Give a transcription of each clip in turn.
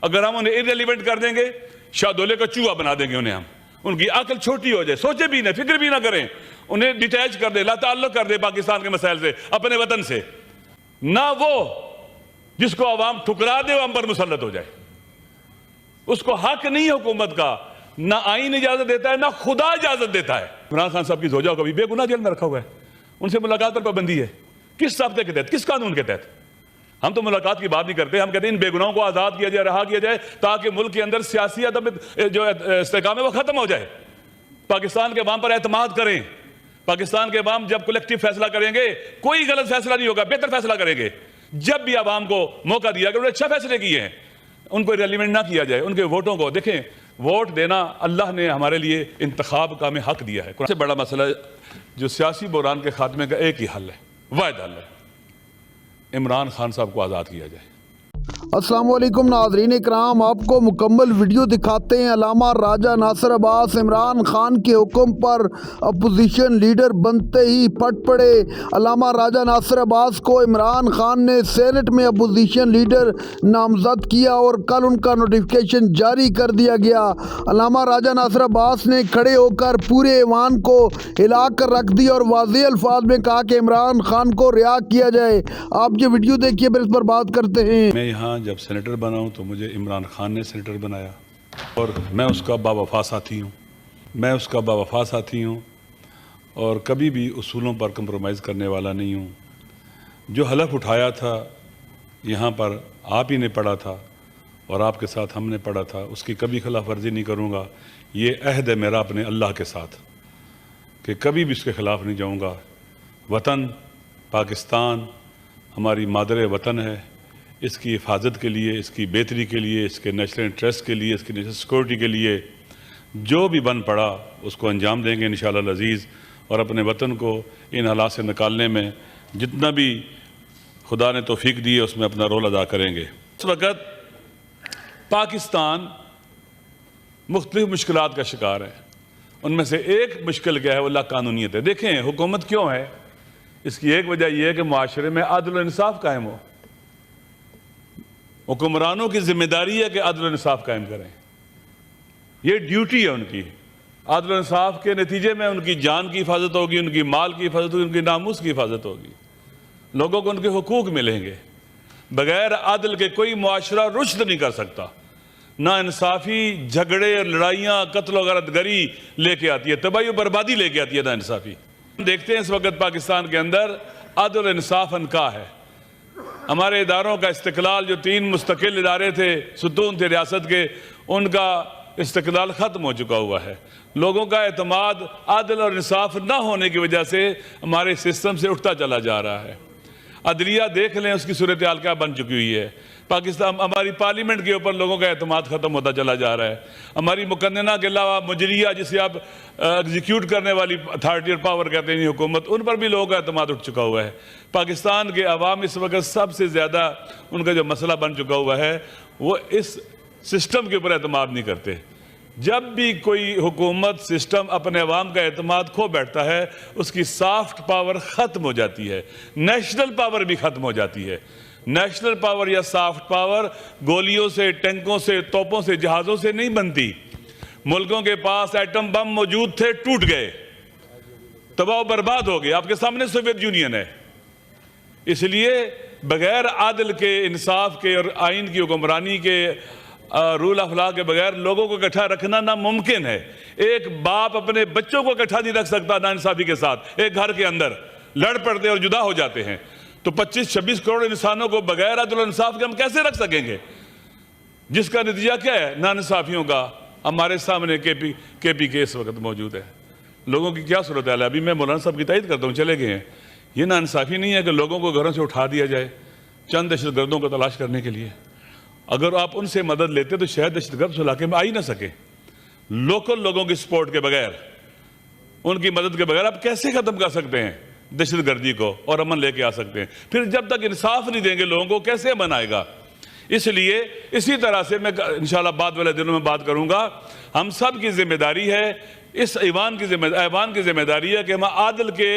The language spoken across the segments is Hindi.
अगर हम उन्हें इररिलेवेंट कर देंगे, शादोले का चूहा बना देंगे उन्हें हम, उनकी अकल छोटी हो जाए, सोचे भी ना, फिक्र भी ना करें, उन्हें डिटैच कर दे, लाताल्लुक कर दे पाकिस्तान के मसाइल से, अपने वतन से, ना वो जिसको अवाम ठुकरा दे वो हम पर मुसल्लत हो जाए। उसको हक नहीं है हुकूमत का, ना आईन इजाजत देता है, ना खुदा इजाजत देता है। इमरान खान साहब की जोजा को भी बेगुनाह जेल में रखा हुआ है, उनसे मुलाकात पर पाबंदी है। किस ज़ाब्ते के तहत, किस कानून के तहत? हम तो मुलाकात की बात नहीं करते, हम कहते हैं इन बेगुनाहों को आज़ाद किया जाए, रहा किया जाए, ताकि मुल्क के अंदर सियासी अदब जो इस्तेकाम है वो खत्म हो जाए। पाकिस्तान के अवाम पर एतमाद करें, पाकिस्तान के अवाम जब कलेक्टिव फैसला करेंगे, कोई गलत फैसला नहीं होगा, बेहतर फैसला करेंगे। जब भी अवाम को मौका दिया कि उन्होंने अच्छा फैसले किए हैं, उनको रिलेवेंट ना किया जाए, उनके वोटों को देखें। वोट देना अल्लाह ने हमारे लिए इंतखाब का हमें हक दिया है। सबसे बड़ा मसला जो सियासी बहरान के खात्मे का एक ही हल है, वाहिद हल है, इमरान खान साहब को आज़ाद किया जाए। अस्सलाम वालेकुम नाज़रीन इकराम, आपको मुकम्मल वीडियो दिखाते हैं। अल्लामा राजा नासिर अब्बास इमरान खान के हुक्म पर अपोजिशन लीडर बनते ही फट पड़े। अल्लामा राजा नासिर अब्बास को इमरान खान ने सेनेट में अपोजिशन लीडर नामजद किया और कल उनका नोटिफिकेशन जारी कर दिया गया। अल्लामा राजा नासिर अब्बास ने खड़े होकर पूरे ऐवान को हिला कर रख दिया और वाज़ेह अल्फाज में कहा कि इमरान खान को रिहा किया जाए। आप ये वीडियो देखिए, फिर इस पर बात करते हैं। मैं यहाँ जब सेनेटर बना हूँ तो मुझे इमरान खान ने सेनेटर बनाया और मैं उसका बावफा साथी हूँ, मैं उसका बावफा साथी हूँ और कभी भी उसूलों पर कंप्रोमाइज़ करने वाला नहीं हूँ। जो हलफ उठाया था यहाँ पर आप ही ने पढ़ा था और आपके साथ हमने पढ़ा था, उसकी कभी खिलाफ वर्जी नहीं करूँगा। ये अहद है मेरा अपने अल्लाह के साथ कि कभी भी उसके ख़िलाफ़ नहीं जाऊँगा। वतन पाकिस्तान हमारी मादर वतन है, इसकी हिफाजत के लिए, इसकी बेहतरी के लिए, इसके नेशनल इंटरेस्ट के लिए, इसकी नेशनल सिक्योरिटी के लिए जो भी बन पड़ा उसको अंजाम देंगे इंशाअल्लाह अज़ीज़, और अपने वतन को इन हालात से निकालने में जितना भी खुदा ने तौफीक दी है उसमें अपना रोल अदा करेंगे। इस वक्त पाकिस्तान मुख्तलिफ मुश्किलात का शिकार है, उनमें से एक मुश्किल क्या है, वो लाकानूनियत है। देखें हुकूमत क्यों है, इसकी एक वजह यह है कि मुआशरे में अदल और इंसाफ कायम हो। हुक्मरानों की जिम्मेदारी है कि अदल और इंसाफ कायम करें, ये ड्यूटी है उनकी। अदल और इंसाफ के नतीजे में उनकी जान की हिफाजत होगी, उनकी माल की हिफाजत होगी, उनकी नामूस की हिफाजत होगी, लोगों को उनके हुकूक मिलेंगे। बगैर अदल के कोई मुआशरा रुश्द नहीं कर सकता। ना इंसाफी झगड़े और लड़ाइयाँ, कत्ल और गरदगरी लेके आती है, तबाही और बर्बादी लेके आती है ना इंसाफी। देखते हैं इस वक्त पाकिस्तान के अंदर अदल और इंसाफ अनका है। हमारे इदारों का इस्तिकलाल, जो 3 मुस्तकिल इदारे थे, सुतून थे रियासत के, उनका इस्तिकलाल ख़त्म हो चुका हुआ है। लोगों का एतमाद अदल और इंसाफ ना होने की वजह से हमारे सिस्टम से उठता चला जा रहा है। अदलिया देख लें उसकी सूरत हाल क्या बन चुकी हुई है। पाकिस्तान, हमारी पार्लियामेंट के ऊपर लोगों का एतमाद ख़त्म होता चला जा रहा है। हमारी मुकन्नना के अलावा मुजरिया, जिसे आप एग्जीक्यूट करने वाली अथॉरिटी और पावर कहते हैं हुकूमत, उन पर भी लोगों का एतमाद उठ चुका हुआ है। पाकिस्तान के अवाम इस वक्त सबसे ज़्यादा उनका जो मसला बन चुका हुआ है वो इस सिस्टम के ऊपर एतमाद नहीं करते। जब भी कोई हुकूमत, सिस्टम अपने अवाम का एतमाद खो बैठता है, उसकी सॉफ्ट पावर ख़त्म हो जाती है, नेशनल पावर भी ख़त्म हो जाती है। नेशनल पावर या सॉफ्ट पावर गोलियों से, टैंकों से, तोपों से, जहाज़ों से नहीं बनती। मुल्कों के पास एटम बम मौजूद थे, टूट गए, तबाह बर्बाद हो गए। आपके सामने सोवियत यूनियन है। इसलिए बगैर आदल के, इंसाफ के और आइन की हुक्मरानी के, रूल ऑफ लॉ के बगैर लोगों को इकट्ठा रखना नामुमकिन है। एक बाप अपने बच्चों को इकट्ठा नहीं रख सकता नाइंसाफी के साथ। एक घर के अंदर लड़ पड़ते और जुदा हो जाते हैं, तो 25-26 करोड़ इंसानों को बगैर अदल और इंसाफ के हम कैसे रख सकेंगे? जिसका नतीजा क्या है, नाइंसाफियों का। हमारे सामने केपी के इस वक्त मौजूद है। लोगों की क्या सूरत हाल है? अभी मैं मौलाना साहब की तायद करता हूँ, चले गए हैं। ये नाइंसाफी नहीं है कि लोगों को घरों से उठा दिया जाए चंद दहशतगर्दों को तलाश करने के लिए। अगर आप उनसे मदद लेते तो शायद दहशतगर्द उस इलाके में आ ही ना सके। लोकल लोगों की सपोर्ट के बगैर, उनकी मदद के बगैर आप कैसे ख़त्म कर सकते हैं दहशतगर्दी को और अमन लेके आ सकते हैं? फिर जब तक इंसाफ नहीं देंगे लोगों को, कैसे अमन आएगा? इसलिए इसी तरह से मैं इंशाल्लाह बाद वाले दिनों में बात करूंगा। हम सब की जिम्मेदारी है, इस ऐवान की जिम्मेदारी है कि हम आदल के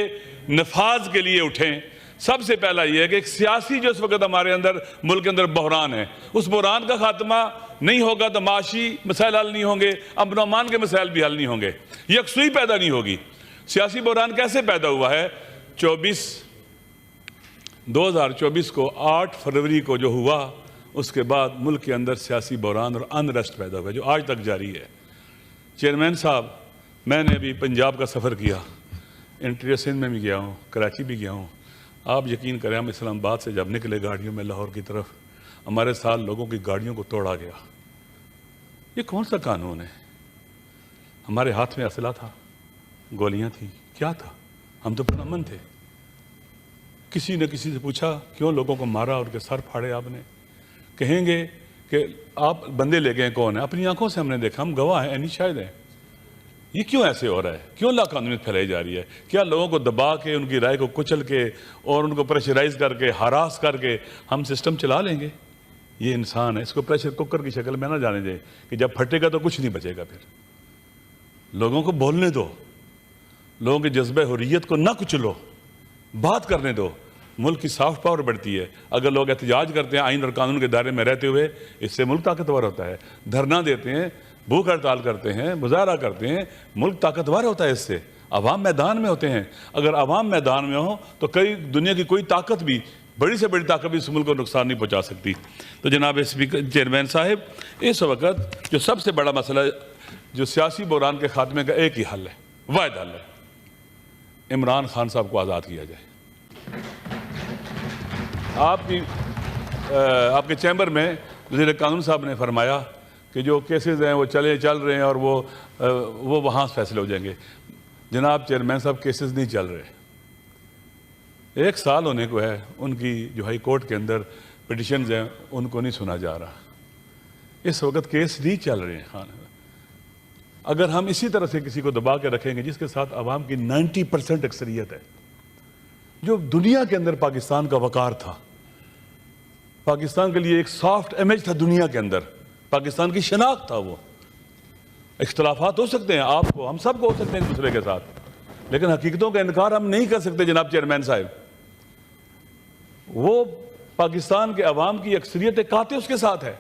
नफाज के लिए उठें। सबसे पहला यह है कि एक सियासी जो इस वक्त हमारे अंदर, मुल्क के अंदर बहरान है, उस बहरान का खात्मा नहीं होगा तो माशी मसाइल हल नहीं होंगे, अमन अमान के मसाइल भी हल नहीं होंगे, यकसुई पैदा नहीं होगी। सियासी बहरान कैसे पैदा हुआ है? 2024 को 8 फरवरी को जो हुआ, उसके बाद मुल्क के अंदर सियासी बहरान और अनरेस्ट पैदा हुआ जो आज तक जारी है। चेयरमैन साहब, मैंने अभी पंजाब का सफ़र किया, इंटीरियर सिंध में भी गया हूँ, कराची भी गया हूँ। आप यकीन करें, हम इस्लामाबाद से जब निकले गाड़ियों में लाहौर की तरफ, हमारे साथ लोगों की गाड़ियों को तोड़ा गया। ये कौन सा कानून है? हमारे हाथ में असला था, गोलियां थी, क्या था? हम तो पुरअमन थे। किसी ने किसी से पूछा क्यों लोगों को मारा और के सर फाड़े आपने? कहेंगे कि आप बंदे ले गए, कौन है? अपनी आंखों से हमने देखा, हम गवाह हैं, यानी शायद हैं। ये क्यों ऐसे हो रहा है? क्यों लाकानूनियत फैलाई जा रही है? क्या लोगों को दबा के, उनकी राय को कुचल के और उनको प्रेशराइज करके, हरास करके हम सिस्टम चला लेंगे? ये इंसान है, इसको प्रेशर कुकर की शक्ल में ना जाने दें कि जब फटेगा तो कुछ नहीं बचेगा। फिर लोगों को बोलने दो, लोगों के जज्बे हुर्रियत को ना कुचलो, बात करने दो। मुल्क की सॉफ्ट पावर बढ़ती है अगर लोग एहतजाज करते हैं आइन और कानून के दायरे में रहते हुए। इससे मुल्क ताकतवर होता है। धरना देते हैं, भूख हड़ताल करते हैं, मुजाहरा करते हैं, मुल्क ताकतवर होता है। इससे अवाम मैदान में होते हैं। अगर अवाम मैदान में हो तो कई दुनिया की कोई ताकत भी, बड़ी से बड़ी ताकत भी इस मुल्क को नुकसान नहीं पहुंचा सकती। तो जनाब स्पीकर, चेयरमैन साहब, इस वक्त जो सबसे बड़ा मसला जो सियासी बहरान के खात्मे का एक ही हल है, वाहिद हल है, इमरान खान साहब को आज़ाद किया जाए। आपके चैम्बर में वज़ीर कानून साहब ने फरमाया कि जो केसेस हैं वो चल रहे हैं और वो वहाँ फैसले हो जाएंगे। जनाब चेयरमैन साहब, केसेस नहीं चल रहे। 1 साल होने को है उनकी जो हाई कोर्ट के अंदर पिटिशन्स हैं, उनको नहीं सुना जा रहा। इस वक्त केस नहीं चल रहे हैं। खान, अगर हम इसी तरह से किसी को दबा के रखेंगे जिसके साथ आवाम की 90% अक्सरियत है, जो दुनिया के अंदर पाकिस्तान का वकार था, पाकिस्तान के लिए एक सॉफ्ट इमेज था दुनिया के अंदर, पाकिस्तान की शनाख्त था, वो इख्तलाफात हो सकते हैं, आपको, हम सब को हो सकते हैं एक दूसरे के साथ, लेकिन हकीकतों का इनकार हम नहीं कर सकते। जनाब चेयरमैन साहब, वो पाकिस्तान के अवाम की अक्सरियत काते उसके साथ है।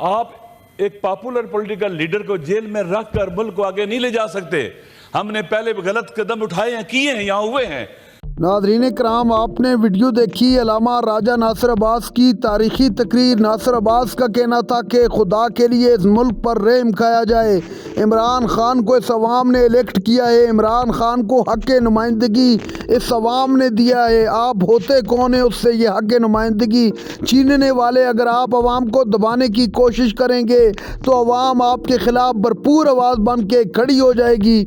आप एक पॉपुलर पॉलिटिकल लीडर को जेल में रख कर मुल्क को आगे नहीं ले जा सकते। हमने पहले गलत कदम उठाए हैं, किए हैं, यहाँ हुए हैं। नाज़रीन कराम, आपने वीडियो देखी अल्लामा राजा नासिर अब्बास की तारीखी तकरीर। नासिर अब्बास का कहना था कि खुदा के लिए इस मुल्क पर रहम खाया जाए। इमरान खान को इस अवाम ने इलेक्ट किया है, इमरान खान को हक़ नुमाइंदगी इस अवाम ने दिया है। आप होते कौन है उससे ये हक़ नुमाइंदगी छीनने वाले? अगर आप अवाम को दबाने की कोशिश करेंगे तो अवाम आपके ख़िलाफ़ भरपूर आवाज़ बन के खड़ी हो जाएगी।